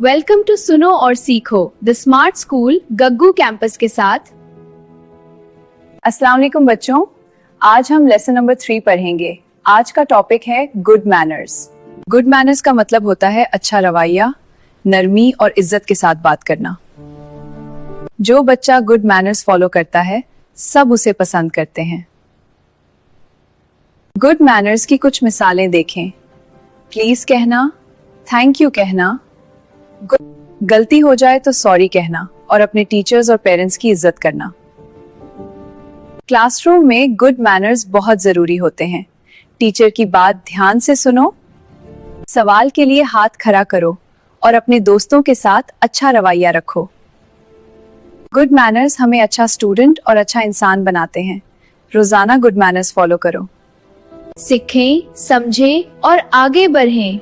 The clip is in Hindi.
वेलकम टू सुनो और सीखो the smart school Gaggu campus के साथ। अस्सलाम वालेकुम बच्चों, आज हम लेसन नंबर 3 पढ़ेंगे। आज का टॉपिक है गुड मैनर्स। गुड मैनर्स का मतलब होता है अच्छा रवैया, नरमी और इज्जत के साथ बात करना। जो बच्चा गुड मैनर्स फॉलो करता है सब उसे पसंद करते हैं। गुड मैनर्स की कुछ मिसालें देखें। प्लीज कहना, थैंक यू कहना, गलती हो जाए तो सॉरी कहना और अपने टीचर्स और पेरेंट्स की इज्जत करना। क्लासरूम में गुड मैनर्स बहुत जरूरी होते हैं। टीचर की बात ध्यान से सुनो, सवाल के लिए हाथ खड़ा करो और अपने दोस्तों के साथ अच्छा रवैया रखो। गुड मैनर्स हमें अच्छा स्टूडेंट और अच्छा इंसान बनाते हैं। रोजाना गुड मैनर्स फॉलो करो। सीखें, समझें और आगे बढ़ें।